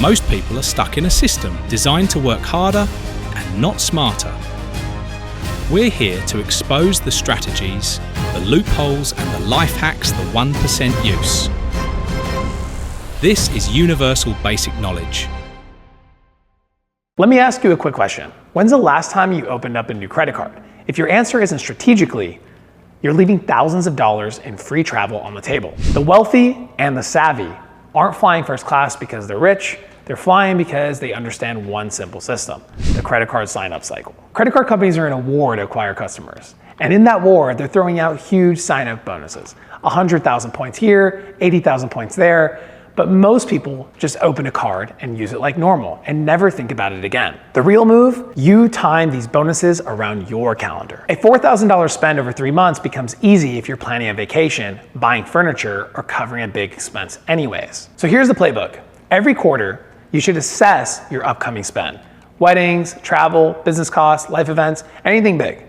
Most people are stuck in a system designed to work harder and not smarter. We're here to expose the strategies, the loopholes and the life hacks the 1% use. This is universal basic knowledge. Let me ask you a quick question. When's the last time you opened up a new credit card? If your answer isn't strategically, you're leaving thousands of dollars in free travel on the table. The wealthy and the savvy aren't flying first class because they're rich. They're flying because they understand one simple system, the credit card sign-up cycle. Credit card companies are in a war to acquire customers. And in that war, they're throwing out huge sign-up bonuses. 100,000 points here, 80,000 points there. But most people just open a card and use it like normal and never think about it again. The real move, you time these bonuses around your calendar. A $4,000 spend over 3 months becomes easy if you're planning a vacation, buying furniture, or covering a big expense anyways. So here's the playbook. Every quarter, you should assess your upcoming spend. Weddings, travel, business costs, life events, anything big.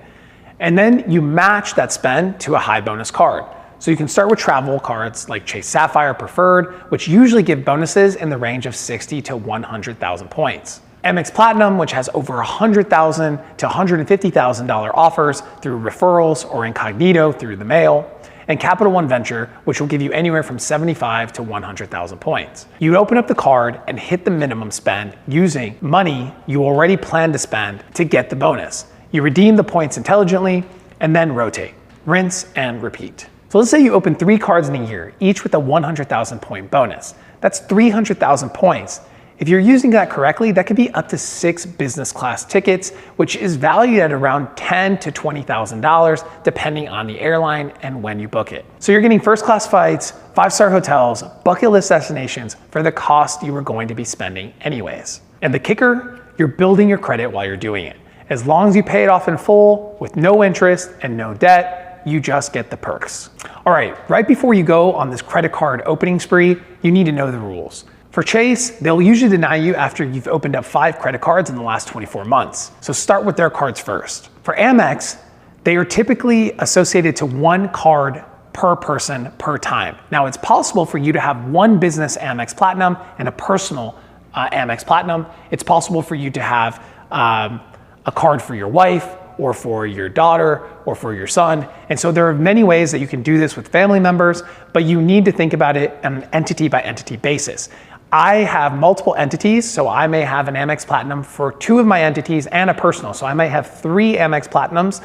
And then you match that spend to a high bonus card. So you can start with travel cards like Chase Sapphire Preferred, which usually give bonuses in the range of 60 to 100,000 points. Amex Platinum, which has over $100,000 to $150,000 offers through referrals or incognito through the mail. And Capital One Venture, which will give you anywhere from 75 to 100,000 points. You open up the card and hit the minimum spend using money you already planned to spend to get the bonus. You redeem the points intelligently and then rotate, rinse and repeat. So let's say you open 3 cards in a year, each with a 100,000 point bonus. That's 300,000 points. If you're using that correctly, that could be up to 6 business class tickets, which is valued at around $10,000 to $20,000, depending on the airline and when you book it. So you're getting first class flights, 5-star hotels, bucket list destinations for the cost you were going to be spending anyways. And the kicker, you're building your credit while you're doing it. As long as you pay it off in full with no interest and no debt, you just get the perks. All right before you go on this credit card opening spree, you need to know the rules. For Chase, they'll usually deny you after you've opened up 5 credit cards in the last 24 months. So start with their cards first. For Amex, they are typically associated to 1 card per person per time. Now it's possible for you to have 1 business Amex Platinum and a personal Amex Platinum. It's possible for you to have a card for your wife, or for your daughter, or for your son. And so there are many ways that you can do this with family members, but you need to think about it on an entity by entity basis. I have multiple entities, so I may have an Amex Platinum for 2 of my entities and a personal. So I might have 3 Amex Platinums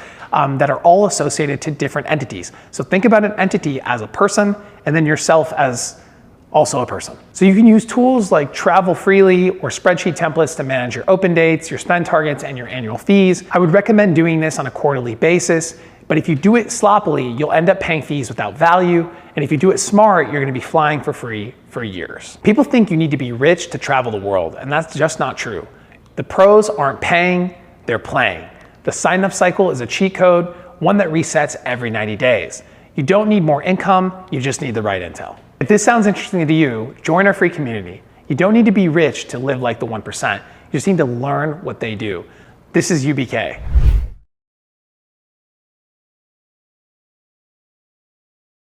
that are all associated to different entities. So think about an entity as a person and then yourself as also a person. So you can use tools like Travel Freely or spreadsheet templates to manage your open dates, your spend targets, and your annual fees. I would recommend doing this on a quarterly basis, but if you do it sloppily, you'll end up paying fees without value. And if you do it smart, you're gonna be flying for free for years. People think you need to be rich to travel the world, and that's just not true. The pros aren't paying, they're playing. The sign-up cycle is a cheat code, one that resets every 90 days. You don't need more income, you just need the right intel. If this sounds interesting to you, join our free community. You don't need to be rich to live like the 1%. You just need to learn what they do. This is UBK.